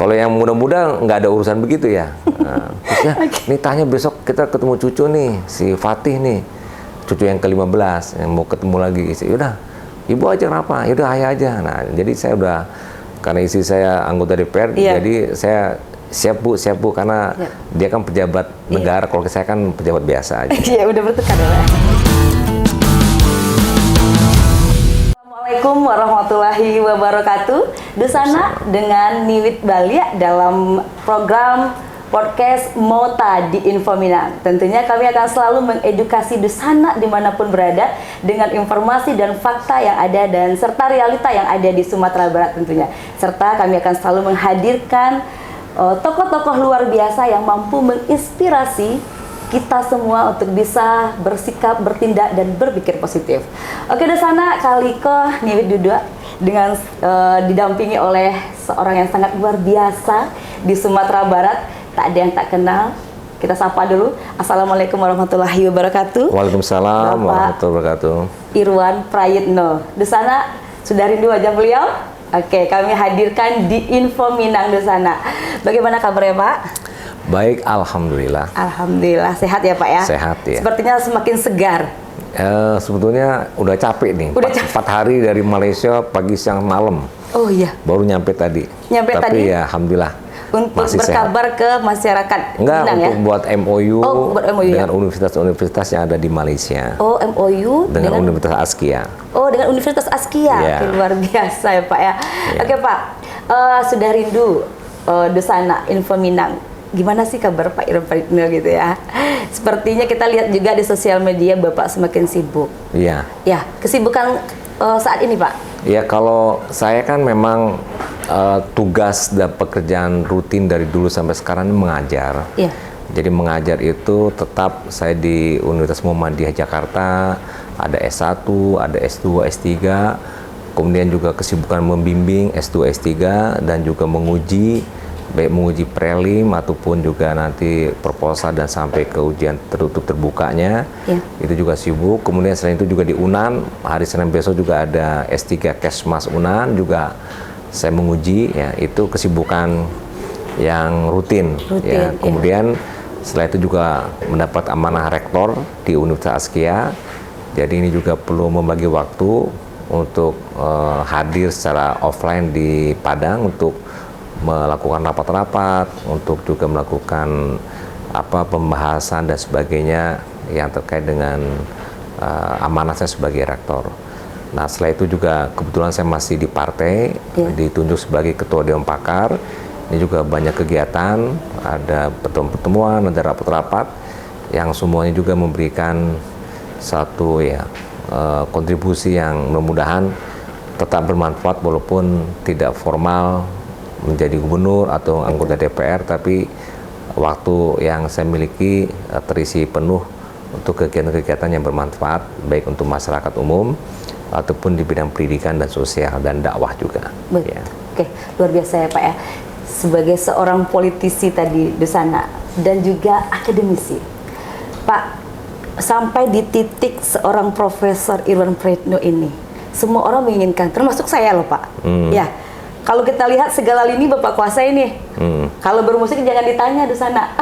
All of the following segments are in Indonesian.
Kalau yang muda-muda nggak ada urusan begitu ya. Nah, terusnya, nih tanya besok kita ketemu cucu nih, si Fatih nih, cucu yang ke-15 yang mau ketemu lagi. Yaudah, ibu aja kenapa? Yaudah ayah aja. Nah, jadi saya udah, karena istri saya anggota DPR, jadi saya siap bu, karena dia kan pejabat negara, kalau saya kan pejabat biasa aja. Iya, udah bertukar. Assalamualaikum warahmatullahi wabarakatuh. Dusana dengan Niwit Balia dalam program podcast Mota di Info Minang. Tentunya kami akan selalu mengedukasi Dusana dimanapun berada dengan informasi dan fakta yang ada dan serta realita yang ada di Sumatera Barat tentunya. Serta kami akan selalu menghadirkan tokoh-tokoh luar biasa yang mampu menginspirasi kita semua untuk bisa bersikap, bertindak, dan berpikir positif. Oke, Dusana, kali ke Niwit Dudua dengan didampingi oleh seorang yang sangat luar biasa di Sumatera Barat. Tak ada yang tak kenal. Kita sapa dulu. Assalamualaikum warahmatullahi wabarakatuh. Waalaikumsalam warahmatullahi wabarakatuh. Irwan Prayitno. Dusana, sudah rindu wajah beliau? Oke, kami hadirkan di Info Minang, Dusana. Bagaimana kabarnya, Pak? Baik, alhamdulillah. Alhamdulillah, sehat ya Pak ya? Sehat ya. Sepertinya semakin segar. Sebetulnya udah capek nih. Udah 4 hari dari Malaysia, pagi, siang, malam. Oh iya. Baru nyampe tadi. Tapi ya alhamdulillah. Untuk masih berkabar sehat. Ke masyarakat Enggak, Minang untuk buat MOU, buat MOU dengan universitas-universitas yang ada di Malaysia. Oh, MOU dengan Universitas Askia. Oh, dengan Universitas Askia. Yeah. Luar biasa ya Pak ya. Yeah. Oke Pak, sudah rindu Dusana Info Minang. Gimana sih kabar Pak Irwan Prayitno gitu ya? Sepertinya kita lihat juga di sosial media Bapak semakin sibuk. Iya. Ya, kesibukan saat ini Pak? Ya, kalau saya kan memang tugas dan pekerjaan rutin dari dulu sampai sekarang ini mengajar. Iya. Jadi mengajar itu tetap saya di Universitas Muhammadiyah Jakarta, ada S1, ada S2, S3, kemudian juga kesibukan membimbing S2, S3, dan juga menguji, baik menguji prelim ataupun juga nanti proposal dan sampai ke ujian tertutup terbukanya. Itu juga sibuk. Kemudian selain itu juga di UNAN, hari Senin besok juga ada S3 Kesmas UNAN, juga saya menguji, ya itu kesibukan yang rutin ya. Kemudian setelah itu juga mendapat amanah rektor di Universitas Askia. Jadi ini juga perlu membagi waktu untuk hadir secara offline di Padang untuk melakukan rapat-rapat, untuk juga melakukan pembahasan dan sebagainya yang terkait dengan amanah saya sebagai rektor. Nah, setelah itu juga kebetulan saya masih di partai, ditunjuk sebagai ketua Dewan Pakar. Ini juga banyak kegiatan, ada pertemuan-pertemuan, ada rapat-rapat yang semuanya juga memberikan satu kontribusi yang mudah-mudahan tetap bermanfaat walaupun tidak formal menjadi gubernur atau anggota DPR, tapi waktu yang saya miliki terisi penuh untuk kegiatan-kegiatan yang bermanfaat baik untuk masyarakat umum ataupun di bidang pendidikan dan sosial dan dakwah juga. Ya. Oke, luar biasa ya Pak ya. Sebagai seorang politisi tadi Dusana dan juga akademisi, Pak, sampai di titik seorang Profesor Irwan Prayitno ini, semua orang menginginkan, termasuk saya loh Pak. Ya. Kalau kita lihat segala lini Bapak kuasai nih. Kalau bermusik jangan ditanya Dusana.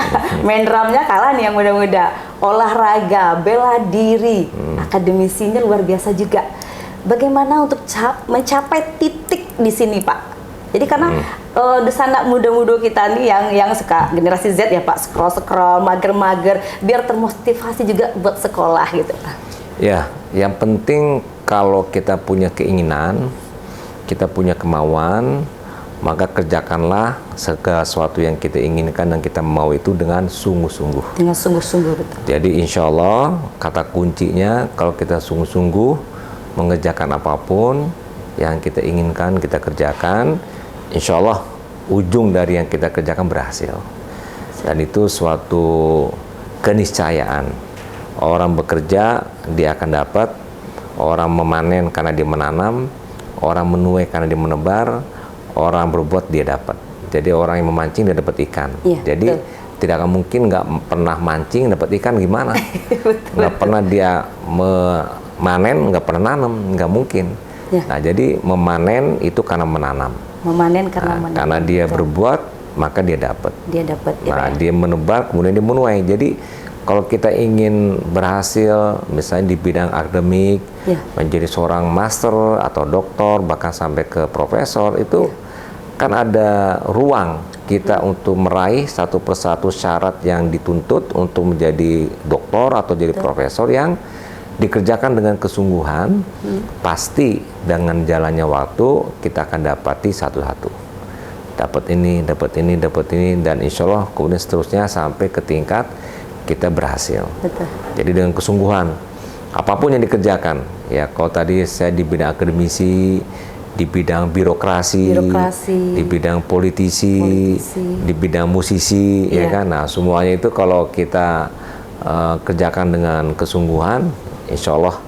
Main drumnya kalah nih yang muda-muda. Olahraga, bela diri, akademisinya luar biasa juga. Bagaimana untuk mencapai titik di sini Pak? Jadi karena Dusana muda-muda kita nih yang suka generasi Z ya Pak, scroll-scroll, mager-mager, biar termotivasi juga buat sekolah gitu. Ya, yang penting kalau kita punya keinginan, kita punya kemauan, maka kerjakanlah segala sesuatu yang kita inginkan dan kita mau itu dengan sungguh-sungguh. Dengan sungguh-sungguh, betul. Jadi insya Allah kata kuncinya kalau kita sungguh-sungguh mengerjakan apapun yang kita inginkan, kita kerjakan, insya Allah ujung dari yang kita kerjakan berhasil. Dan itu suatu keniscayaan. Orang bekerja dia akan dapat, orang memanen karena dia menanam, orang menuai karena dia menebar, orang berbuat dia dapat. Jadi orang yang memancing dia dapat ikan. Jadi tidak akan mungkin nggak pernah mancing dapat ikan gimana? Nggak pernah dia memanen nggak pernah nanam, nggak mungkin. Nah jadi memanen itu karena menanam. Memanen karena Nah, karena dia berbuat, maka dia dapat. Dia dapat. Ya, Nah, Pak, ya? dia menebar, kemudian dia menuai. Jadi kalau kita ingin berhasil, misalnya di bidang akademik, Ya. menjadi seorang master atau doktor, bahkan sampai ke profesor, itu kan ada ruang kita untuk meraih satu persatu syarat yang dituntut untuk menjadi doktor atau jadi profesor yang dikerjakan dengan kesungguhan. Pasti dengan jalannya waktu kita akan dapati satu-satu. Dapat ini, dan insya Allah kemudian seterusnya sampai ke tingkat kita berhasil. Betul. Jadi dengan kesungguhan, apapun yang dikerjakan, ya kalau tadi saya di bidang akademisi, di bidang birokrasi, di bidang politisi, di bidang musisi, ya kan. Nah, semuanya itu kalau kita kerjakan dengan kesungguhan, insya Allah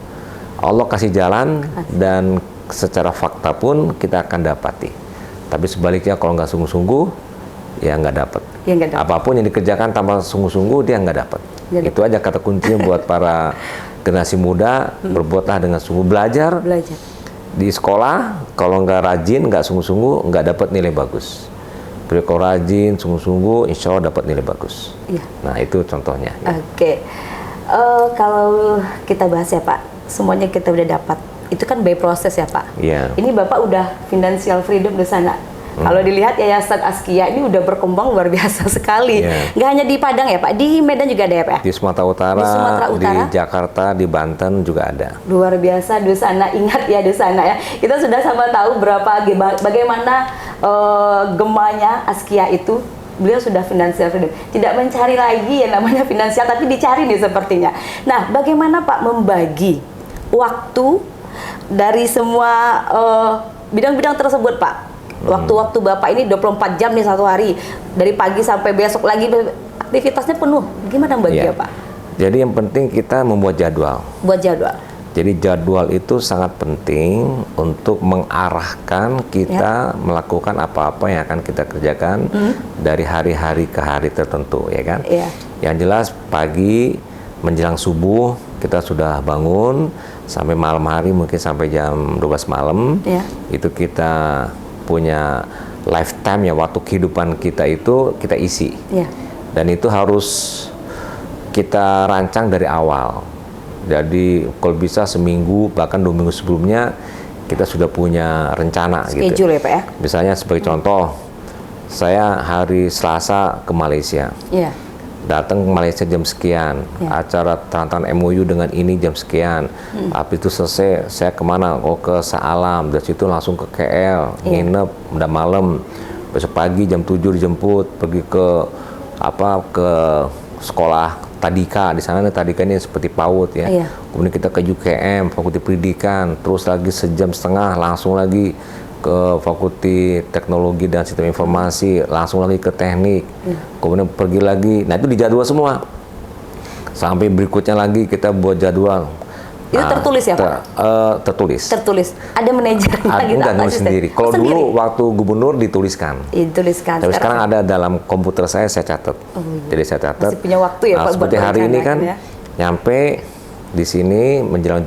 Allah kasih jalan dan secara fakta pun kita akan dapati. Tapi sebaliknya kalau nggak sungguh-sungguh, ya nggak dapat. Ya, nggak dapat. Apapun yang dikerjakan tanpa sungguh-sungguh, dia nggak dapat. Itu aja kata kuncinya buat para generasi muda, berbuatlah dengan sungguh. Belajar di sekolah, kalau nggak rajin, nggak sungguh-sungguh, nggak dapat nilai bagus. Tapi kalau rajin, sungguh-sungguh, insya Allah dapat nilai bagus. Iya. Nah, itu contohnya. Ya. Oke. Kalau kita bahas ya Pak, semuanya kita udah dapat. Itu kan by proses ya Pak. Iya. Ini Bapak udah financial freedom di sana. Kalau dilihat Yayasan Askia ini udah berkembang luar biasa sekali. Nggak hanya di Padang ya Pak, di Medan juga ada ya Pak? Di Sumatera Utara, di Jakarta, di Banten juga ada. Luar biasa Dusana, ingat ya Dusana ya. Kita sudah sama tahu bagaimana gemanya Askia itu. Beliau sudah financial freedom. Tidak mencari lagi yang namanya finansial, tapi dicari nih sepertinya. Nah, bagaimana Pak membagi waktu dari semua bidang-bidang tersebut Pak? Waktu-waktu Bapak ini 24 jam nih satu hari, dari pagi sampai besok lagi aktivitasnya penuh. Gimana baginya Pak? Jadi yang penting kita membuat jadwal. Buat jadwal. Jadi jadwal itu sangat penting untuk mengarahkan kita melakukan apa-apa yang akan kita kerjakan dari hari-hari ke hari tertentu, ya kan? Yang jelas pagi menjelang subuh kita sudah bangun sampai malam hari, mungkin sampai jam 12 malam. Itu kita punya lifetime ya, waktu kehidupan kita itu kita isi. Dan itu harus kita rancang dari awal. Jadi kalau bisa seminggu bahkan 2 minggu sebelumnya kita sudah punya rencana schedule gitu. Ya Pak ya? Misalnya sebagai contoh, saya hari Selasa ke Malaysia. Datang ke Malaysia jam sekian, acara tantangan MOU dengan ini jam sekian. Habis itu selesai, saya kemana? Oh, ke Saalam, dari situ langsung ke KL, nginep, udah malam. Besok pagi jam 7 dijemput, pergi ke sekolah Tadika. Di sana Tadika ini seperti PAUD ya. Kemudian kita ke UKM, Fakulti Pendidikan, terus lagi sejam setengah langsung lagi ke Fakulti Teknologi dan Sistem Informasi, langsung lagi ke teknik, kemudian pergi lagi. Nah, itu dijadwal semua. Sampai berikutnya lagi kita buat jadwal. Itu tertulis ya Pak? Tertulis. Ada manajernya gitu? Enggak, nulis sendiri. Kalau dulu waktu gubernur dituliskan. Dituliskan. Tapi sekarang ada dalam komputer saya catat. Jadi saya catat. Masih punya waktu ya Pak? Seperti hari ini kan, nyampe di sini menjelang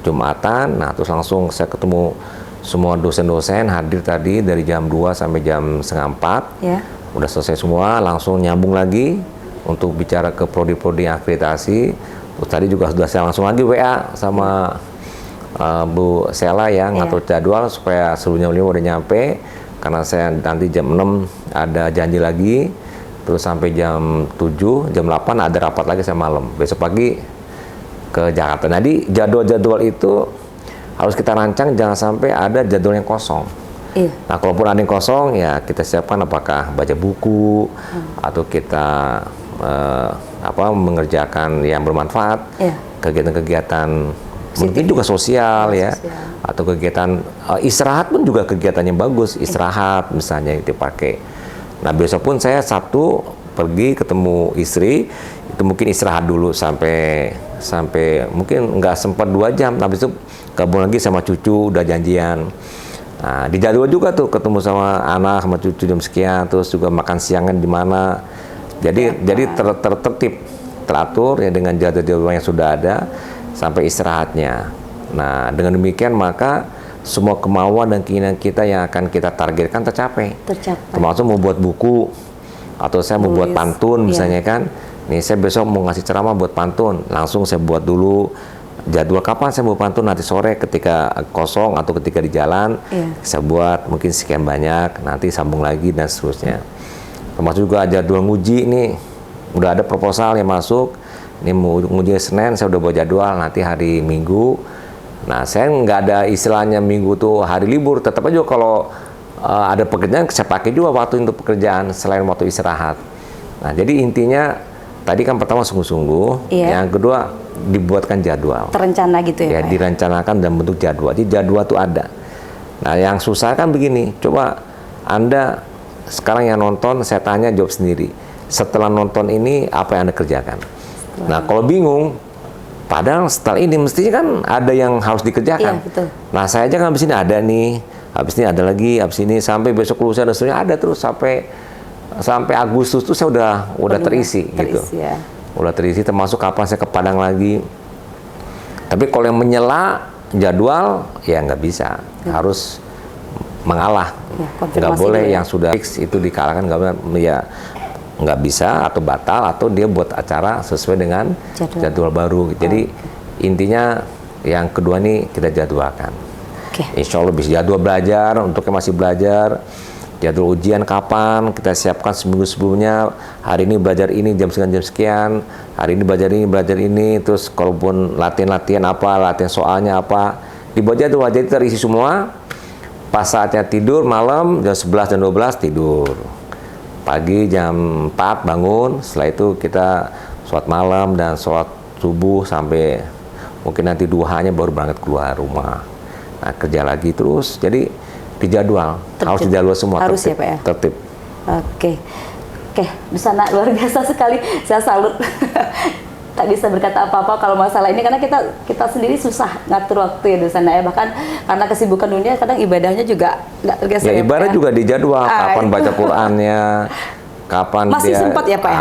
Jumatan, nah terus langsung saya ketemu semua dosen-dosen hadir tadi dari jam 2 sampai jam setengah 4. Udah selesai semua, langsung nyambung lagi untuk bicara ke prodi-prodi akreditasi. Terus tadi juga sudah saya langsung lagi WA sama Bu Sela ya, ngatur jadwal supaya sebelumnya beliau udah nyampe. Karena saya nanti jam 6 ada janji lagi. Terus sampai jam 7, jam 8 ada rapat lagi saya malam. Besok pagi ke Jakarta. Jadi jadwal-jadwal itu harus kita rancang, jangan sampai ada jadwal yang kosong. Nah, kalaupun ada yang kosong, ya kita siapkan apakah baca buku atau kita mengerjakan yang bermanfaat, kegiatan-kegiatan mungkin juga sosial ya, atau kegiatan istirahat pun juga kegiatan yang bagus, istirahat misalnya itu pakai. Nah, besok pun saya Sabtu pergi ketemu istri, itu mungkin istirahat dulu sampai mungkin nggak sempat 2 jam, habis itu gabung lagi sama cucu, udah janjian. Nah, di jadwal juga tuh ketemu sama anak sama cucu jam sekian, terus juga makan siangnya di mana. Jadi tertib, teratur ya dengan jadwal yang sudah ada sampai istirahatnya. Nah, dengan demikian maka semua kemauan dan keinginan kita yang akan kita targetkan tercapai. Termasuk mau buat buku, atau saya mau buat pantun misalnya kan. Nih saya besok mau ngasih ceramah buat pantun, langsung saya buat dulu jadwal kapan saya mau pantun, nanti sore ketika kosong atau ketika di jalan saya buat mungkin sekian banyak, nanti sambung lagi dan seterusnya. Termasuk juga jadwal nguji nih, udah ada proposal yang masuk, ini mau nguji Senin, saya udah buat jadwal nanti hari Minggu. Nah saya nggak ada istilahnya Minggu tuh hari libur, tetap aja kalau ada pekerjaan saya pakai juga waktu untuk pekerjaan selain waktu istirahat. Nah jadi intinya tadi kan pertama sungguh-sungguh, yang kedua dibuatkan jadwal. Terencana gitu ya, Pak? Direncanakan dalam bentuk jadwal. Jadi jadwal itu ada. Nah yang susah kan begini, coba Anda sekarang yang nonton, saya tanya jawab sendiri. Setelah nonton ini apa yang Anda kerjakan? Nah kalau bingung, padahal setelah ini mestinya kan ada yang harus dikerjakan. Iya, betul. Nah saya aja kan habis ini ada nih, habis ini ada lagi, habis ini sampai besok lusa dan seterusnya ada terus sampai Agustus tuh saya udah terisi gitu. Ya. Udah terisi, termasuk kapan saya ke Padang lagi. Tapi kalau yang menyela jadwal ya nggak bisa, harus mengalah. Nggak boleh yang sudah fix itu dikalahkan, nggak bisa atau batal atau dia buat acara sesuai dengan jadwal baru. Jadi intinya yang kedua nih kita jadwalkan. Insya Allah bisa jadwal belajar untuk yang masih belajar. Jadwal ujian kapan, kita siapkan seminggu sebelumnya, hari ini belajar ini jam sekian, hari ini belajar ini, terus kalaupun latihan apa, latihan soalnya apa, dibuat jadwal, jadi terisi semua. Pas saatnya tidur malam, jam 11 dan 12 tidur. Pagi jam 4 bangun, setelah itu kita sholat malam dan sholat subuh sampai mungkin nanti duhanya baru berangkat keluar rumah. Nah kerja lagi terus, jadi dijadwal, harus dijadwal semua. Harus tertib, ya Pak ya? Tertib. Oke, di sana luar biasa sekali, saya salut. Tak bisa berkata apa-apa kalau masalah ini, karena kita sendiri susah ngatur waktu ya di sana ya, bahkan karena kesibukan dunia kadang ibadahnya juga nggak tergeser. Ya ibadah juga dijadwal, kapan baca Qur'annya, kapan masih dia sempat ya Pak ya?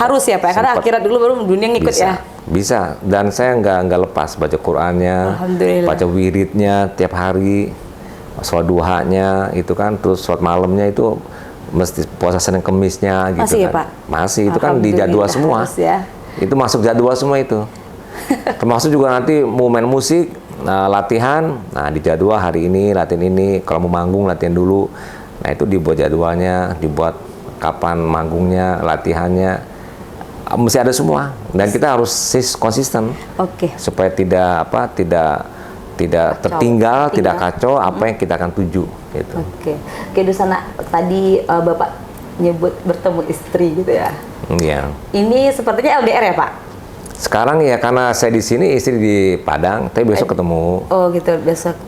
Harus ya Pak ya? Karena akhirat dulu baru dunia ngikut ya. Bisa, dan saya nggak lepas baca Qur'annya, baca wiridnya tiap hari. Sholat duhanya itu kan, terus sholat malamnya itu mesti puasa Senin Kemisnya gitu. Masih kan. Ya, Pak? Masih, itu kan di jadwal semua. Ya. Itu masuk jadwal semua itu. Termasuk juga nanti mau main musik, latihan, nah di jadwal hari ini latihan ini, kalau mau manggung latihan dulu. Nah itu dibuat jadwalnya, dibuat kapan manggungnya, latihannya, mesti ada semua. Dan kita harus konsisten. Supaya tidak tertinggal, tidak kacau apa yang kita akan tuju gitu. Oke, di sana tadi Bapak nyebut bertemu istri gitu ya. Iya. Ini sepertinya LDR ya, Pak? Sekarang ya karena saya di sini, istri di Padang, tapi besok ketemu. Oh, gitu.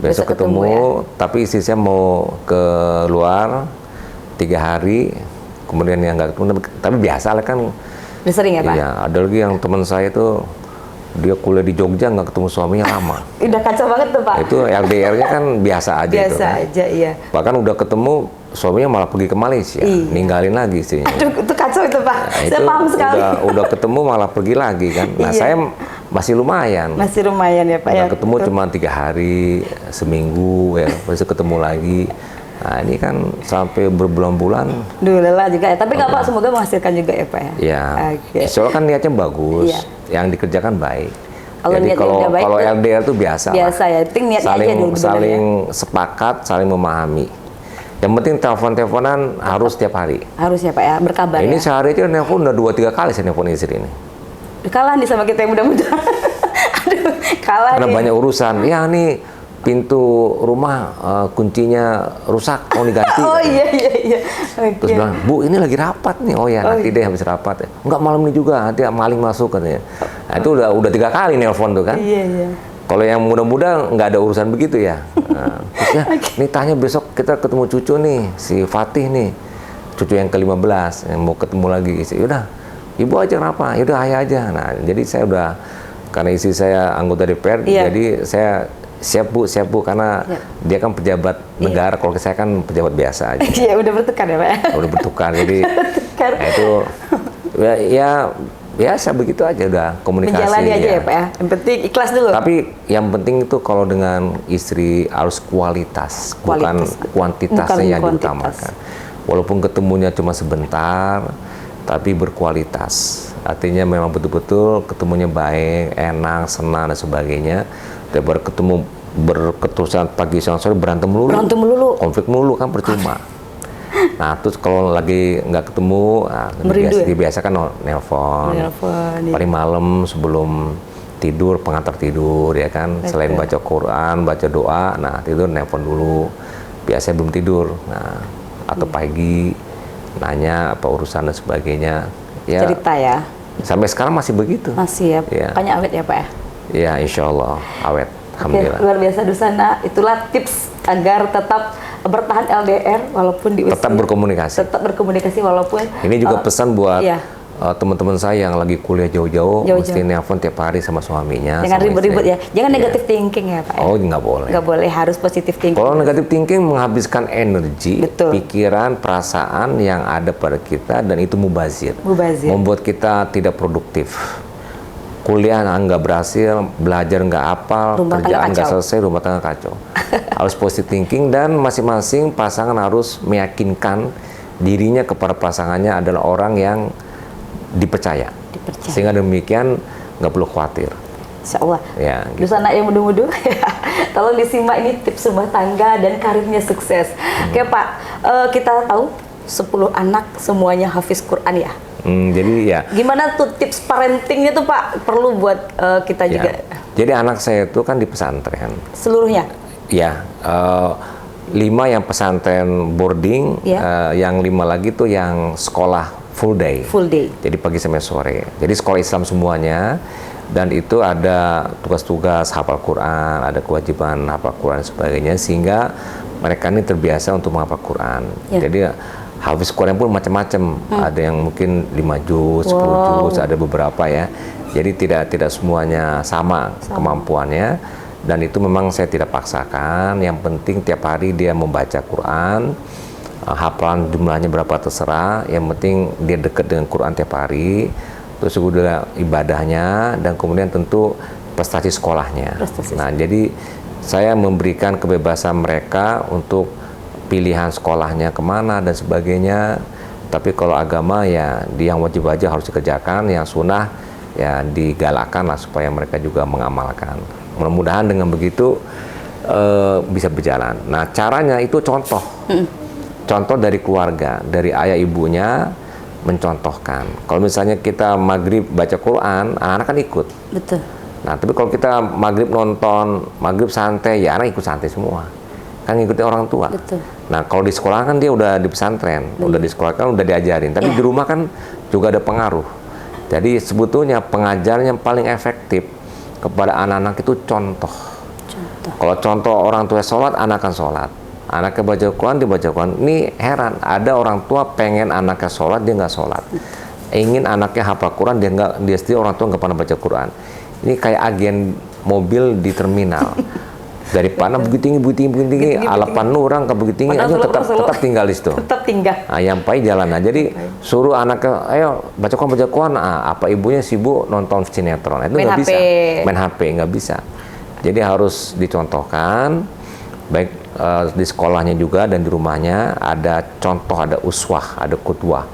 Besok ketemu ya? Tapi istri saya mau ke luar 3 hari, kemudian yang nggak ketemu, tapi biasa lah kan. Udah sering ya, Pak? Iya, ada lagi yang teman saya itu dia kuliah di Jogja nggak ketemu suaminya lama. Udah kacau banget tuh Pak. Itu LDR-nya kan biasa aja. Biasa kan. aja, iya. Bahkan udah ketemu suaminya malah pergi ke Malaysia, ninggalin lagi istrinya. Aduh, itu kacau itu Pak. Nah, saya paham sekali. Udah ketemu malah pergi lagi kan. Nah saya masih lumayan. Masih lumayan ya Pak. Udah ya. ketemu cuma 3 hari, seminggu ya, besok ketemu lagi. Nah ini kan sampai berbulan-bulan. Duh lelah juga ya. Tapi nggak Pak, semoga menghasilkan juga ya Pak ya. Iya. Soalnya kan niatnya bagus, yang dikerjakan baik. Jadi kalau LDR itu biasa. Biasa ya, itu niatnya aja dulu. Saling sepakat, saling memahami. Yang penting telepon-teleponan harus setiap hari. Harus ya Pak ya, berkabar ini ya. Sehari aja nelpon udah 2-3 kali saya nelpon istri ini. Kalah nih sama kita yang muda-muda. Aduh, kalah karena nih. Banyak urusan. Ya nih pintu rumah kuncinya rusak, mau diganti. Oh iya. Terus bilang, Bu ini lagi rapat nih. Oh ya nanti deh habis rapat. Enggak malam ini juga, nanti maling masuk katanya. Nah itu udah 3 kali nelpon tuh kan. Iya. Kalau yang muda-muda nggak ada urusan begitu ya. Nah, terus ya, nih tanya besok kita ketemu cucu nih, si Fatih nih, cucu yang ke-15 yang mau ketemu lagi. Yaudah, Ibu aja kenapa? Yaudah ayah aja. Nah, jadi saya udah, karena istri saya anggota DPR, jadi saya siap bu, karena dia kan pejabat negara, kalau saya kan pejabat biasa aja. Iya, udah bertukar ya Pak? Udah bertukar, jadi nah itu ya biasa begitu aja udah komunikasi. Menjalani aja ya Pak ya. Yang penting ikhlas dulu. Tapi yang penting itu kalau dengan istri harus kualitas. Bukan kuantitasnya yang diutamakan. Walaupun ketemunya cuma sebentar, tapi berkualitas. Artinya memang betul-betul ketemunya baik, enak, senang dan sebagainya. Daripada ketemu berketerusan pagi siang sore berantem melulu. Konflik melulu kan percuma. Nah, terus kalau lagi nggak ketemu, dibiasakan nelpon. Paling malam sebelum tidur, pengantar tidur, ya kan. Betul. Selain baca Quran, baca doa, nah tidur nelpon dulu. Biasanya belum tidur. Nah, atau pagi nanya apa urusan dan sebagainya. Ya, cerita ya. Sampai sekarang masih begitu. Masih ya. Makanya awet ya Pak ya. Ya, insya Allah awet. Alhamdulillah. Luar biasa Dusana. Itulah tips agar tetap bertahan LDR walaupun di usia. Tetap berkomunikasi walaupun. Ini juga pesan buat teman-teman saya yang lagi kuliah jauh-jauh, mesti nelpon tiap hari sama suaminya. Jangan ribut-ribut ya. Jangan negatif thinking ya Pak. Oh, nggak boleh. Nggak boleh, harus positif thinking. Kalau negatif thinking menghabiskan energi, pikiran, perasaan yang ada pada kita dan itu mubazir. Membuat kita tidak produktif. Kuliah nggak berhasil, belajar nggak hafal, kerjaan nggak selesai, rumah tangga kacau. Harus positive thinking dan masing-masing pasangan harus meyakinkan dirinya kepada pasangannya adalah orang yang dipercaya. Sehingga demikian nggak perlu khawatir. Insya Allah. Ya, gitu. Dusana yang mudu-mudu, tolong disimak ini tips rumah tangga dan karirnya sukses. Oke Pak, kita tahu 10 anak semuanya hafiz Quran ya. Jadi ya. Gimana tuh tips parentingnya tuh Pak? Perlu buat kita juga. Jadi anak saya itu kan di pesantren. Seluruhnya? Ya, 5 yang pesantren boarding, yang 5 lagi tuh yang sekolah full day. Jadi pagi sampai sore. Jadi sekolah Islam semuanya. Dan itu ada tugas-tugas hafal Quran, ada kewajiban hafal Quran dan sebagainya, sehingga mereka ini terbiasa untuk menghafal Quran. Jadi hafiz Quran pun macam-macam, ada yang mungkin 5 juz, 10 juz, ada beberapa ya. Jadi tidak semuanya sama kemampuannya, dan itu memang saya tidak paksakan. Yang penting tiap hari dia membaca Quran, hafalan jumlahnya berapa terserah. Yang penting dia dekat dengan Quran tiap hari, terus juga ibadahnya, dan kemudian tentu prestasi sekolahnya. Nah, jadi saya memberikan kebebasan mereka untuk pilihan sekolahnya kemana dan sebagainya. Tapi kalau agama ya yang wajib aja harus dikerjakan, yang sunnah ya digalakkan lah supaya mereka juga mengamalkan. Mudah-mudahan dengan begitu bisa berjalan. Nah, caranya itu contoh. Contoh dari keluarga, dari ayah ibunya mencontohkan. Kalau misalnya kita maghrib baca Quran, anak-anak kan ikut. Betul. Nah, tapi kalau kita maghrib nonton, maghrib santai, ya anak ikut santai semua. Kan ngikutin orang tua. Betul. Nah, kalau di sekolah kan dia udah di pesantren, udah di sekolah kan udah diajarin. Tapi di rumah kan juga ada pengaruh. Jadi sebetulnya pengajaran yang paling efektif kepada anak-anak itu contoh. Kalau contoh orang tua sholat, anak kan sholat. Anaknya baca Quran, dia baca Quran. Ini heran, ada orang tua pengen anaknya sholat, dia nggak sholat. Ingin anaknya hafal Quran, dia sendiri orang tua nggak pernah baca Quran. Ini kayak agen mobil di terminal. Dari panah begitu tinggi, alapan orang ke begitu tinggi, aja tetap tinggal di situ. Tetap tinggal. Nah, yang pai jalan aja. Jadi suruh anaknya, ayo baca Quran. Nah, apa ibunya sibuk nonton sinetron, itu nggak bisa. Main HP nggak bisa. Jadi harus dicontohkan, baik di sekolahnya juga dan di rumahnya ada contoh, ada uswah, ada qudwah.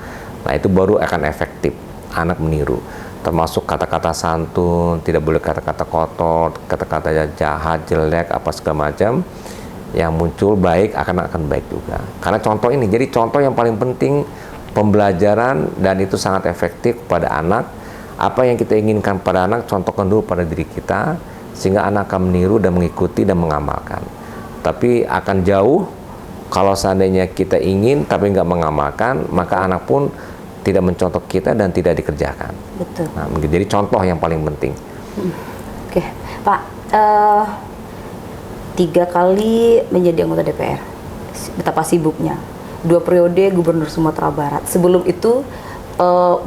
Nah, itu baru akan efektif anak meniru. Termasuk kata-kata santun, tidak boleh kata-kata kotor, kata-kata jahat, jelek, apa segala macam. Yang muncul baik akan baik juga. Karena contoh ini, jadi contoh yang paling penting pembelajaran, dan itu sangat efektif pada anak. Apa yang kita inginkan pada anak, contohkan dulu pada diri kita, sehingga anak akan meniru dan mengikuti dan mengamalkan. Tapi akan jauh kalau seandainya kita ingin tapi nggak mengamalkan, maka anak pun tidak mencontoh kita dan tidak dikerjakan. Betul. Nah, jadi contoh yang paling penting. Oke, Pak, 3 kali menjadi anggota DPR, betapa sibuknya. 2 periode gubernur Sumatera Barat. Sebelum itu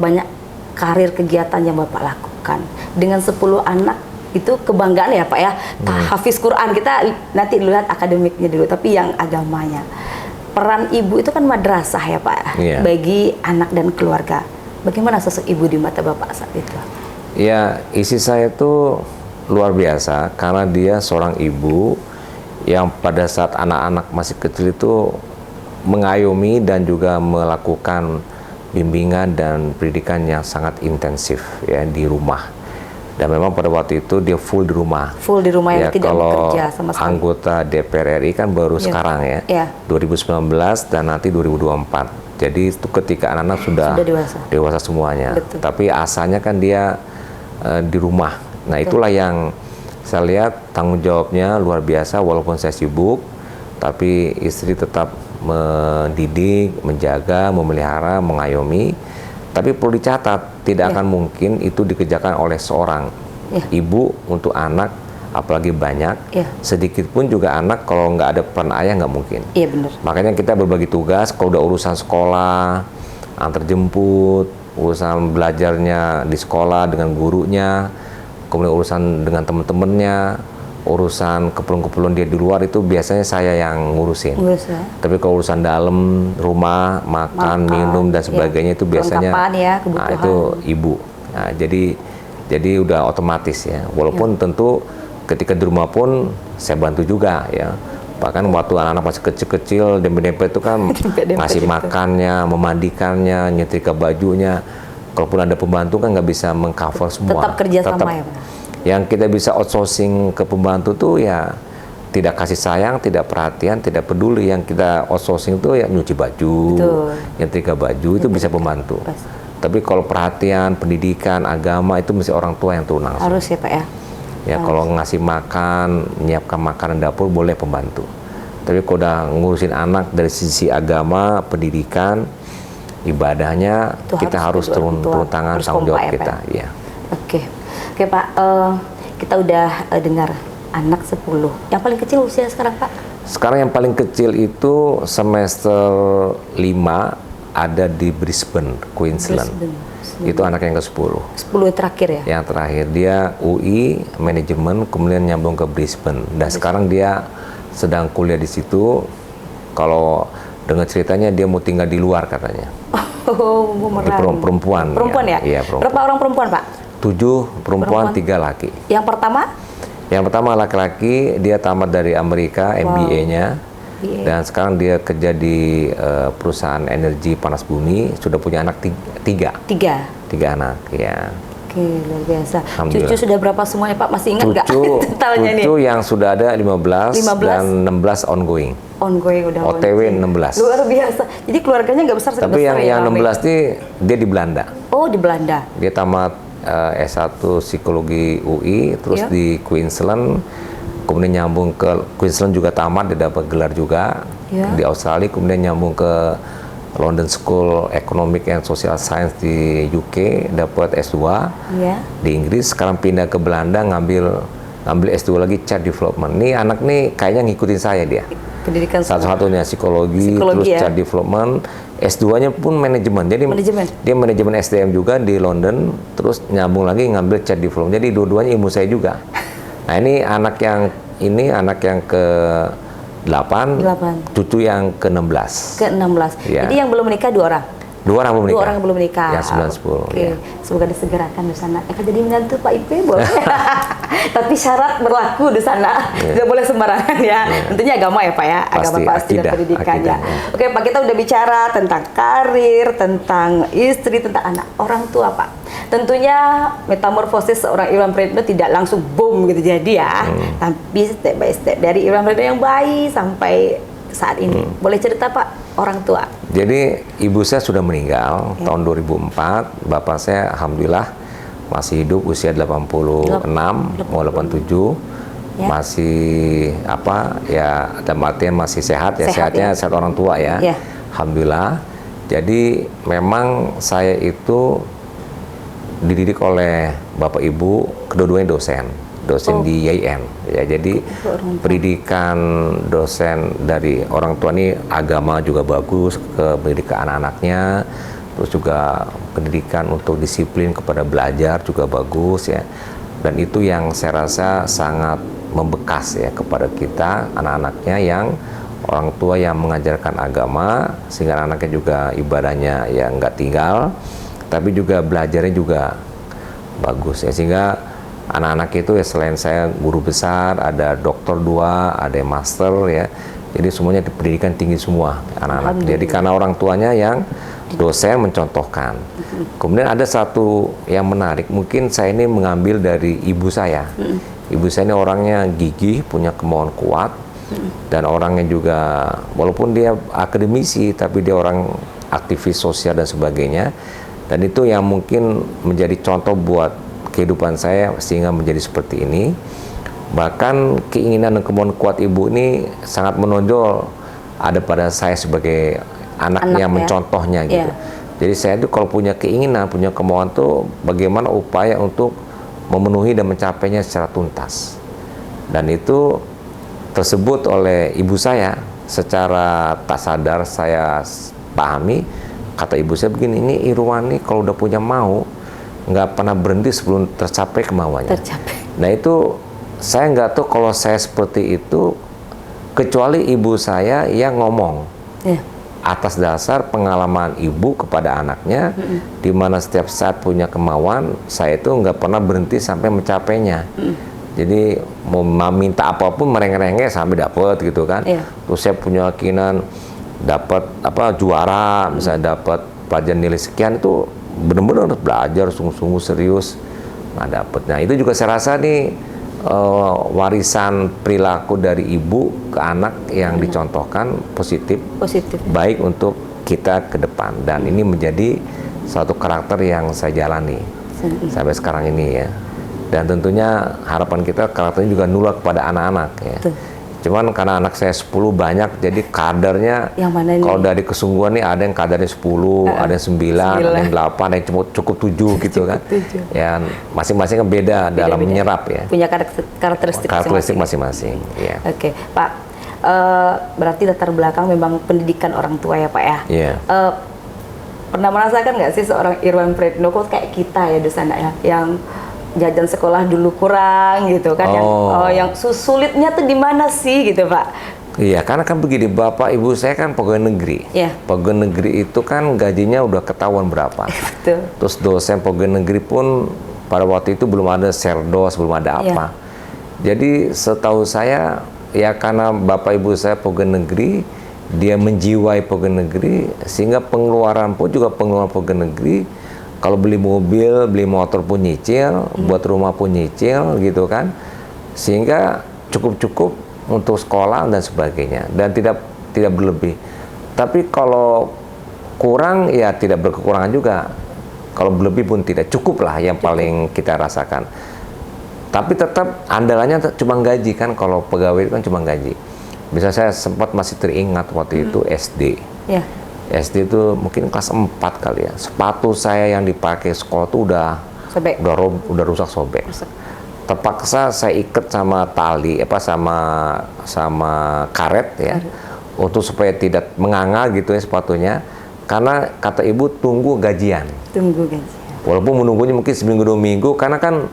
banyak karir kegiatan yang Bapak lakukan. Dengan 10 anak itu kebanggaan ya Pak ya. Hafiz Quran, kita nanti lihat akademiknya dulu, tapi yang agamanya. Peran ibu itu kan madrasah ya Pak, bagi anak dan keluarga. Bagaimana sosok ibu di mata Bapak saat itu? Ya, istri saya itu luar biasa karena dia seorang ibu yang pada saat anak-anak masih kecil itu mengayomi dan juga melakukan bimbingan dan pendidikan yang sangat intensif ya di rumah. Dan memang pada waktu itu dia full di rumah. Full di rumah yang Ya, tidak kalau bekerja sama sekali. anggota DPR RI kan baru sekarang ya, Ya. 2019 dan nanti 2024. Jadi itu ketika anak-anak sudah dewasa semuanya. Betul. Tapi asalnya kan dia di rumah. Nah itulah yang saya lihat tanggung jawabnya luar biasa. Walaupun saya sibuk, tapi istri tetap mendidik, menjaga, memelihara, mengayomi. Tapi perlu dicatat, tidak akan mungkin itu dikerjakan oleh seorang ibu untuk anak, apalagi banyak. Sedikit pun juga anak kalau nggak ada peran ayah nggak mungkin. Iya benar. Makanya kita berbagi tugas. Kalau udah urusan sekolah, antar jemput, urusan belajarnya di sekolah dengan gurunya, kemudian urusan dengan teman-temannya, urusan keperluan-keperluan dia di luar itu biasanya saya yang ngurusin. Tapi kalau urusan dalam rumah, makan, minum dan sebagainya itu biasanya itu ibu. Nah, jadi udah otomatis ya. Walaupun tentu ketika di rumah pun saya bantu juga ya. Bahkan waktu anak-anak masih kecil-kecil, dempet-dempet itu kan ngasih makannya, memandikannya, nyetrika bajunya. Kalaupun ada pembantu kan nggak bisa mengcover semua. Tetap kerja sama ya, Pak? Yang kita bisa outsourcing ke pembantu tuh ya tidak kasih sayang, tidak perhatian, tidak peduli. Yang kita outsourcing itu ya nyuci baju, nyetrika baju, itu bisa pembantu. Tapi kalau perhatian, pendidikan, agama itu mesti orang tua yang turun langsung. Harus ya Pak ya? Ya kalau ngasih makan, menyiapkan makanan dapur boleh pembantu. Tapi kalau udah ngurusin anak dari sisi agama, pendidikan, ibadahnya, itu kita harus turun tangan, tanggung jawab kita. Ya. Oke Pak, kita udah dengar anak 10. Yang paling kecil usia sekarang Pak? Sekarang yang paling kecil itu semester 5 ada di Brisbane, Queensland. Itu anak yang ke-10. 10 terakhir ya? Yang terakhir dia UI manajemen, kemudian nyambung ke Brisbane. Dan sekarang dia sedang kuliah di situ. Kalau dengar ceritanya dia mau tinggal di luar katanya. Oh, perempuan. Perempuan ya? Iya, perempuan. Berapa orang perempuan Pak? 7 perempuan, 3 laki. Yang pertama? Yang pertama laki-laki, dia tamat dari Amerika, MBA-nya. Dan sekarang dia kerja di perusahaan energi panas bumi, sudah punya anak 3 anak ya. Oke, luar biasa. Cucu sudah berapa semuanya Pak? Masih ingat nggak totalnya nih? Cucu yang sudah ada 15 dan 16 ongoing. Udah OTW 16. Luar biasa. Jadi keluarganya nggak besar. Tapi yang 16 ini dia di Belanda. Oh, di Belanda. Dia tamat S1 psikologi UI, terus di Queensland. Kemudian nyambung ke Queensland juga tamat, dia dapat gelar juga di Australia. Kemudian nyambung ke London School Economic and Social Science di UK, dapat S2 di Inggris. Sekarang pindah ke Belanda ngambil S2 lagi Child Development. Nih anak nih kayaknya ngikutin saya dia. Pendidikan satu-satunya psikologi terus Child Development. S2-nya pun manajemen. Jadi dia manajemen SDM juga di London, terus nyambung lagi ngambil Child Development. Jadi dua-duanya ilmu saya juga. Nah ini anak yang ke-8, cucu yang ke-16. Jadi yang belum menikah 2 orang? 2 orang belum menikah. 2 orang belum menikah. Yang 9-10. Oke. Semoga disegerakan di sana. Jadi menantu Pak IP boleh. Tapi syarat berlaku di sana. Tidak boleh sembarangan ya. Tentunya agama ya Pak ya. Agama pasti dan pendidikannya. Oke Pak, kita udah bicara tentang karir, tentang istri, tentang anak. Orang tua Pak. Tentunya metamorfosis seorang Irwan Pradipno tidak langsung boom gitu jadi ya. Tapi step by step dari Irwan Pradipno yang bayi sampai saat ini. Boleh cerita Pak orang tua? Jadi ibu saya sudah meninggal tahun 2004. Bapak saya alhamdulillah masih hidup, usia 86 mau 87. Masih dalam artian masih sehat ya, sehatnya sehat orang tua ya. Alhamdulillah. Jadi memang saya itu dididik oleh bapak ibu, kedua-duanya dosen di YIN ya. Jadi pendidikan dosen dari orang tua ini agama juga bagus, ke pendidikan anak-anaknya, terus juga pendidikan untuk disiplin kepada belajar juga bagus ya. Dan itu yang saya rasa sangat membekas ya kepada kita anak-anaknya, yang orang tua yang mengajarkan agama sehingga anaknya juga ibadahnya ya nggak tinggal. tapi juga belajarnya juga bagus ya, sehingga anak-anak itu ya selain saya guru besar, ada dokter 2, ada yang master ya. Jadi semuanya pendidikan tinggi semua anak-anak. Jadi karena orang tuanya yang dosen mencontohkan. Kemudian ada satu yang menarik, mungkin saya ini mengambil dari ibu saya. Ibu saya ini orangnya gigih, punya kemauan kuat, dan orangnya juga walaupun dia akademisi, tapi dia orang aktivis sosial dan sebagainya. Dan itu yang mungkin menjadi contoh buat kehidupan saya sehingga menjadi seperti ini. Bahkan keinginan dan kemauan kuat ibu ini sangat menonjol ada pada saya sebagai anak yang mencontohnya gitu. Jadi saya itu kalau punya keinginan, punya kemauan tuh bagaimana upaya untuk memenuhi dan mencapainya secara tuntas. Dan itu tersebut oleh ibu saya secara tak sadar saya pahami. Kata ibu saya begini, ini Irwan nih kalau udah punya mau nggak pernah berhenti sebelum tercapai kemauannya. Nah itu saya nggak tahu kalau saya seperti itu kecuali ibu saya yang ngomong atas dasar pengalaman ibu kepada anaknya, di mana setiap saat punya kemauan, saya itu nggak pernah berhenti sampai mencapainya. Jadi mau minta apapun merengek-rengek sampai dapat gitu kan. Terus saya punya keyakinan dapat juara, misalnya dapat pelajaran nilai sekian, itu benar-benar harus belajar sungguh-sungguh serius. Dapat. Nah itu juga saya rasa nih warisan perilaku dari ibu ke anak yang dicontohkan positif, baik untuk kita ke depan, dan ini menjadi suatu karakter yang saya jalani sampai sekarang ini ya. Dan tentunya harapan kita karakternya juga nular kepada anak-anak ya. Cuman karena anak saya 10 banyak, jadi kadarnya kalau dari kesungguhan nih ada yang kadarnya 10, ada yang 9, ada yang 8, ada yang cukup 7 gitu kan. Ya masing-masing kan beda dalam menyerap ya. Punya karakteristik masing-masing. Ya. Oke, Pak. Berarti latar belakang memang pendidikan orang tua ya Pak ya. Pernah merasakan nggak sih seorang Irwan Pritnoko kayak kita ya di sana ya, yang jajan sekolah dulu kurang gitu kan, yang sulitnya tuh di mana sih gitu Pak? Iya, karena kan begini, bapak ibu saya kan pegawai negeri. Pegawai negeri itu kan gajinya udah ketahuan berapa. Terus dosen pegawai negeri pun pada waktu itu belum ada serdos, belum ada apa. Jadi setahu saya ya karena bapak ibu saya pegawai negeri, dia menjiwai pegawai negeri, sehingga pengeluaran pun juga pengeluaran pegawai negeri. Kalau beli mobil, beli motor pun nyicil, buat rumah pun nyicil gitu kan, sehingga cukup-cukup untuk sekolah dan sebagainya, dan tidak berlebih. Tapi kalau kurang ya tidak berkekurangan juga, kalau berlebih pun tidak cukup lah, yang paling kita rasakan. Tapi tetap andalannya cuma gaji kan, kalau pegawai itu kan cuma gaji. Bisa saya sempat masih teringat waktu itu SD. SD itu mungkin kelas 4 kali ya. Sepatu saya yang dipakai sekolah tuh udah rusak, sobek. Terpaksa saya ikat sama tali sama karet ya, untuk supaya tidak menganga gitu ya sepatunya. Karena kata ibu tunggu gajian. Walaupun menunggunya mungkin seminggu 2 minggu, karena kan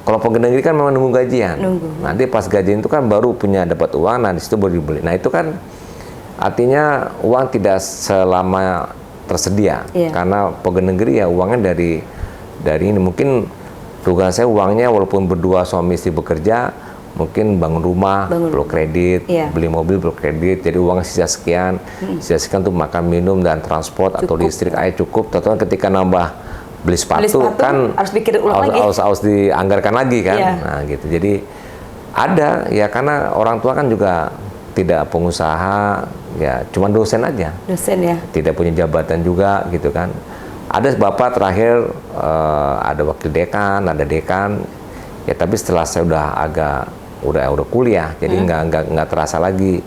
kalau pegawai negeri kan memang nunggu gajian. Nanti pas gajian itu kan baru punya dapat uang, nah di situ baru dibeli. Nah itu kan artinya uang tidak selama tersedia, karena pegawai negeri ya uangnya dari ini. Mungkin tugas saya uangnya walaupun berdua suami istri bekerja, mungkin bangun rumah perlu kredit, beli mobil perlu kredit, jadi uang sisa sekian untuk makan minum dan transport atau listrik aja cukup. Tentunya ketika nambah beli sepatu kan harus dikirim ulang lagi, harus dianggarkan lagi kan. Nah gitu, jadi ada ya, karena orang tua kan juga tidak pengusaha ya, cuma dosen aja, tidak punya jabatan juga gitu kan. Ada bapak terakhir ada wakil dekan, ada dekan ya, tapi setelah saya udah kuliah, jadi nggak terasa lagi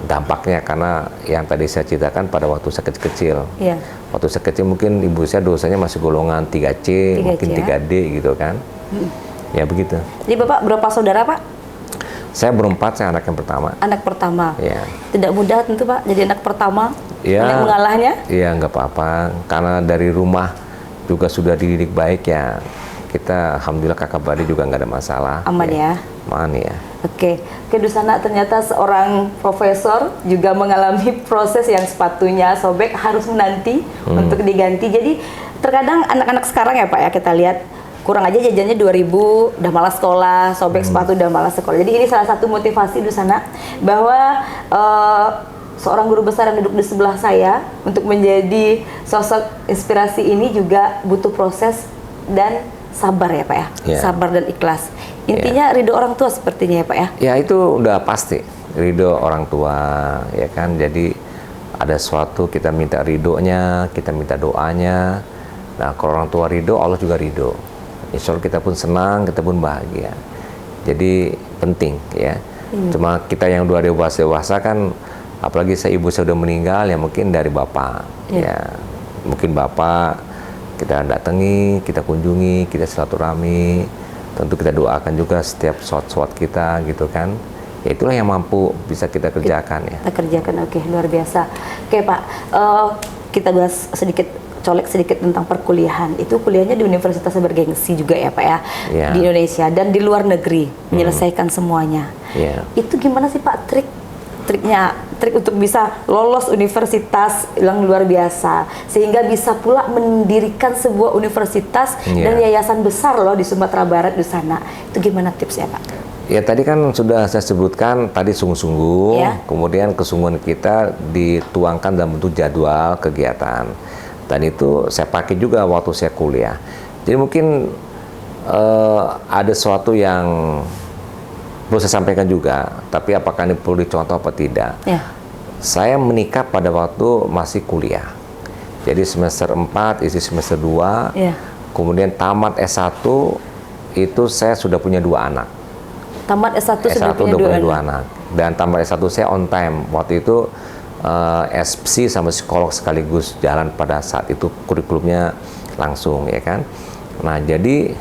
dampaknya, karena yang tadi saya ceritakan pada waktu saya kecil-kecil. Waktu saya kecil mungkin ibu saya dosanya masih golongan 3C, mungkin 3D gitu kan. Ya begitu. Jadi bapak berapa saudara Pak? Saya berempat, saya anak yang pertama. Anak pertama. Tidak mudah tentu Pak, jadi anak pertama. Banyak mengalahnya. Iya, nggak apa-apa. Karena dari rumah juga sudah dididik baik ya. kita alhamdulillah kakak beradik juga nggak ada masalah. Aman ya. Aman ya. Oke, Dusana ternyata seorang profesor juga mengalami proses yang sepatunya sobek harus menanti untuk diganti. Jadi terkadang anak-anak sekarang ya Pak ya, kita lihat kurang aja jajannya 2.000 udah malas sekolah, sobek sepatu udah malas sekolah. Jadi ini salah satu motivasi Dusana bahwa seorang guru besar yang duduk di sebelah saya untuk menjadi sosok inspirasi ini juga butuh proses dan sabar ya Pak ya. Sabar dan ikhlas. Intinya ridho orang tua sepertinya ya Pak ya. Ya itu udah pasti ridho orang tua ya kan. Jadi ada sesuatu kita minta ridhonya, kita minta doanya. Nah kalau orang tua ridho, Allah juga ridho. Insya Allah kita pun senang, kita pun bahagia. Jadi penting ya. Cuma kita yang udah dewasa kan, apalagi ibu saya udah meninggal ya, mungkin dari bapak ya, mungkin bapak kita datangi, kita kunjungi, kita silaturahmi, tentu kita doakan juga setiap sholat kita gitu kan. Ya itulah yang mampu bisa kita kerjakan ya. Kita kerjakan, oke, luar biasa. Oke Pak, kita bahas colek sedikit tentang perkuliahan. Itu kuliahnya di universitas bergengsi juga ya Pak ya, di Indonesia dan di luar negeri, menyelesaikan semuanya. Itu gimana sih Pak trik untuk bisa lolos universitas yang luar biasa, sehingga bisa pula mendirikan sebuah universitas dan yayasan besar loh di Sumatera Barat di sana. Itu gimana tipsnya Pak? Ya tadi kan sudah saya sebutkan tadi sungguh-sungguh, kemudian kesungguhan kita dituangkan dalam bentuk jadwal kegiatan, dan itu saya pakai juga waktu saya kuliah. Jadi mungkin ada sesuatu yang perlu saya sampaikan juga, tapi apakah ini perlu dicontoh apa tidak? Saya menikah pada waktu masih kuliah. Jadi semester 4, istri semester 2, kemudian tamat S1, itu saya sudah punya 2 anak. Tamat S1 sudah punya 2 anak. Dan tamat S1 saya on time. Waktu itu SPSI sama psikolog sekaligus jalan pada saat itu, kurikulumnya langsung ya kan. Nah jadi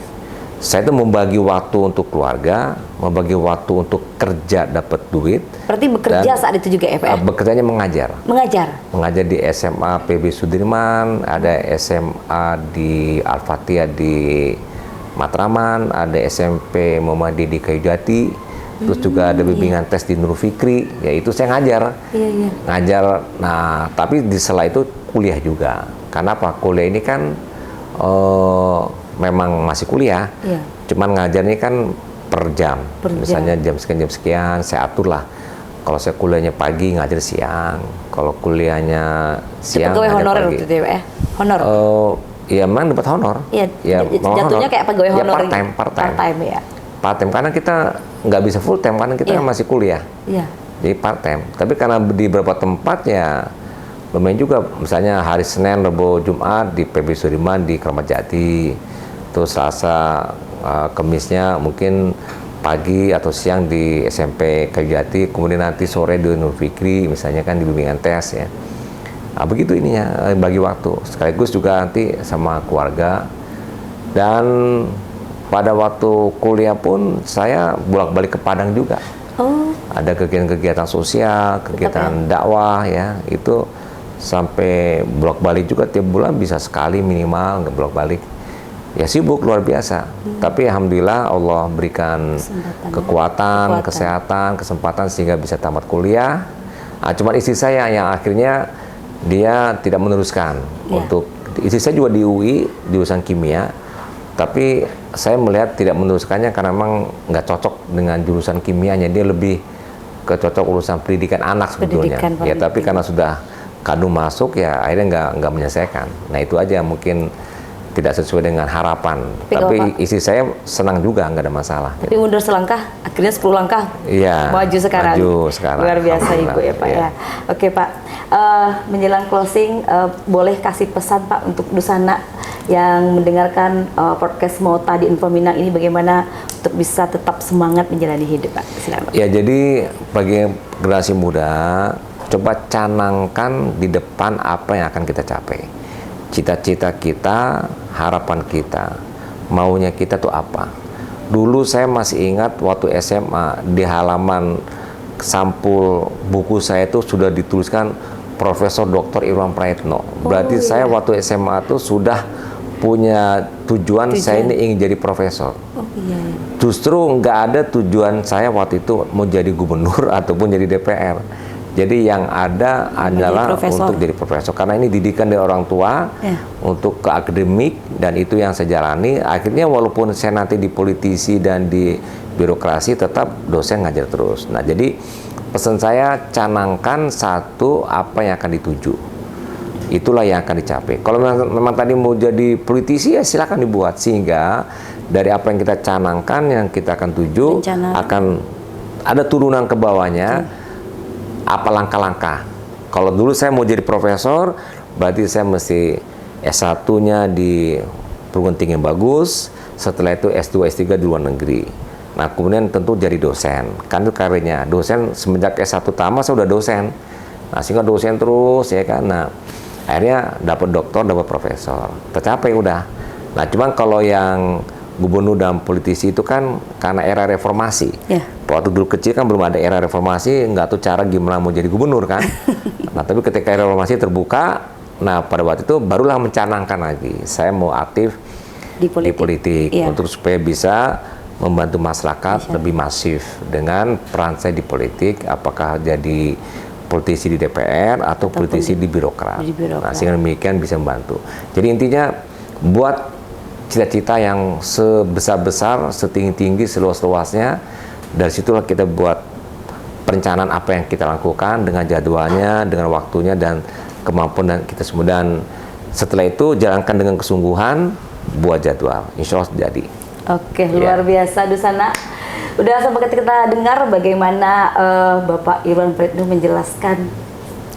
saya itu membagi waktu untuk keluarga, membagi waktu untuk kerja dapat duit. Berarti bekerja saat itu juga ya Pak ya? Bekerjanya mengajar. Mengajar di SMA PB Sudirman, ada SMA di Al-Fatihah di Matraman, ada SMP Muhammadiyah di Kayu Jati, terus juga ada bimbingan tes di Nur Fikri, yaitu saya ngajar. Ngajar, nah tapi di sela itu kuliah juga. Karena apa? Kuliah ini kan memang masih kuliah, cuman ngajarnya kan per jam. Misalnya jam sekian, saya atur lah. Kalau saya kuliahnya pagi, ngajar siang. Kalau kuliahnya siang, pegawai ngajar honorer pagi. gitu ya Pak ya? Honor? Ya memang dapat honor. Jatuhnya kayak pegawai honor. Part-time ya. Part-time, karena kita nggak bisa full time, karena kita masih kuliah. Jadi part-time. Tapi karena di beberapa tempat ya, lumayan juga. Misalnya hari Senin, Rabu, Jumat di PB Sudirman di Kramat Jati. Terus Selasa, Kemisnya mungkin pagi atau siang di SMP Kayu Jati, kemudian nanti sore di Nur Fikri, misalnya kan di bimbingan tes ya. Nah, begitu ininya, bagi waktu. Sekaligus juga nanti sama keluarga. Dan pada waktu kuliah pun saya bolak-balik ke Padang juga. Ada kegiatan-kegiatan sosial, kegiatan dakwah ya, itu sampai bolak-balik juga tiap bulan bisa sekali minimal, nggak bolak-balik. Ya sibuk luar biasa, tapi alhamdulillah Allah berikan kekuatan, kesehatan, kesempatan sehingga bisa tamat kuliah. Cuman istri saya yang akhirnya dia tidak meneruskan. Untuk istri saya juga di UI, di jurusan kimia, tapi saya melihat tidak meneruskannya karena memang nggak cocok dengan jurusan kimianya. Dia lebih cocok urusan pendidikan anak sebetulnya. Ya tapi karena sudah kadung masuk ya akhirnya nggak menyelesaikan. Nah itu aja mungkin tidak sesuai dengan harapan. Tapi istri saya senang juga, nggak ada masalah. Tapi mundur selangkah, akhirnya 10 langkah maju sekarang. Luar biasa Ibu ya Pak ya. Oke Pak, menjelang closing, boleh kasih pesan Pak untuk Dusana yang mendengarkan podcast Mota di Info Minang ini, bagaimana untuk bisa tetap semangat menjalani hidup Pak? Silakan Pak. Ya jadi bagi generasi muda, coba canangkan di depan apa yang akan kita capai. Cita-cita kita, harapan kita, maunya kita tuh apa. Dulu saya masih ingat waktu SMA, di halaman sampul buku saya itu sudah dituliskan Profesor Dr. Irwan Prayitno. Berarti saya waktu SMA itu sudah punya tujuan saya ini ingin jadi profesor. Oh iya. Justru nggak ada tujuan saya waktu itu mau jadi gubernur ataupun jadi DPR. Jadi yang ada adalah untuk jadi profesor. Karena ini didikan dari orang tua untuk ke akademik, dan itu yang saya jalani. Akhirnya walaupun saya nanti di politisi dan di birokrasi, tetap dosen ngajar terus. Nah, jadi pesan saya, canangkan satu apa yang akan dituju. Itulah yang akan dicapai. Kalau memang tadi mau jadi politisi, ya silakan dibuat. Sehingga dari apa yang kita canangkan, yang kita akan tuju, akan ada turunan ke bawahnya, apa langkah-langkah. Kalau dulu saya mau jadi profesor, berarti saya mesti S1-nya di perguruan tinggi yang bagus, setelah itu S2, S3 di luar negeri. Nah, kemudian tentu jadi dosen. Kan itu karirnya. Dosen semenjak S1 tamat saya udah dosen. Nah, sehingga dosen terus, ya kan. Nah, akhirnya dapat doktor, dapat profesor, tercapai udah. Nah, cuman kalau yang gubernur dan politisi itu kan karena era reformasi. Waktu dulu kecil kan belum ada era reformasi, nggak tahu cara gimana mau jadi gubernur kan. Nah, tapi ketika era reformasi terbuka, nah pada waktu itu barulah mencanangkan lagi, saya mau aktif di politik untuk supaya bisa membantu masyarakat lebih masif dengan peran saya di politik, apakah jadi politisi di DPR atau politisi di birokrat. Nah, sehingga demikian bisa membantu. Jadi intinya buat cita-cita yang sebesar-besar, setinggi-tinggi, seluas-luasnya. Dari situlah kita buat perencanaan apa yang kita lakukan dengan jadwalnya, dengan waktunya dan kemampuan dan kita semua. Dan setelah itu jalankan dengan kesungguhan, buat jadwal. Insya Allah jadi. Oke, luar biasa Dusana. Udah sampai kita dengar bagaimana Bapak Irwan Priyatno menjelaskan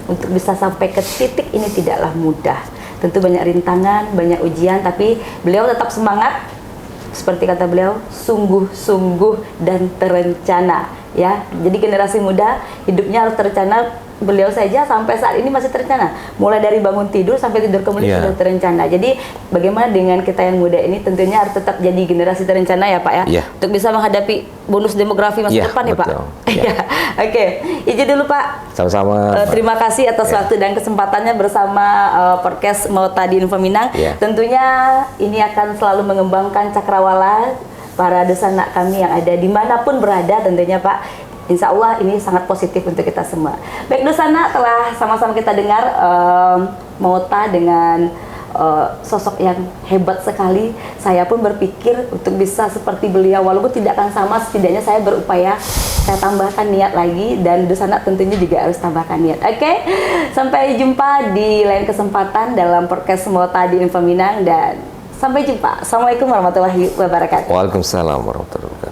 untuk bisa sampai ke titik ini tidaklah mudah. Tentu banyak rintangan, banyak ujian, tapi beliau tetap semangat. Seperti kata beliau, sungguh-sungguh dan terencana. Ya, jadi generasi muda hidupnya harus terencana. Beliau saja sampai saat ini masih terencana. Mulai dari bangun tidur sampai tidur kembali sudah terencana. Jadi bagaimana dengan kita yang muda ini, tentunya harus tetap jadi generasi terencana ya Pak ya, untuk bisa menghadapi bonus demografi masa depan ya Pak. Oke, izin dulu Pak. Sama-sama. Terima kasih atas waktu dan kesempatannya bersama podcast Mota di Info Minang. Tentunya ini akan selalu mengembangkan cakrawala para Dusana kami yang ada dimanapun berada tentunya Pak. Insya Allah ini sangat positif untuk kita semua. Baik Dusana, telah sama-sama kita dengar Mota dengan sosok yang hebat sekali. Saya pun berpikir untuk bisa seperti beliau, walaupun tidak akan sama, setidaknya saya berupaya, saya tambahkan niat lagi, dan Dusana tentunya juga harus tambahkan niat. Oke, sampai jumpa di lain kesempatan dalam podcast Mota di Info Minang, dan sampai jumpa. Assalamualaikum warahmatullahi wabarakatuh. Waalaikumsalam warahmatullahi wabarakatuh.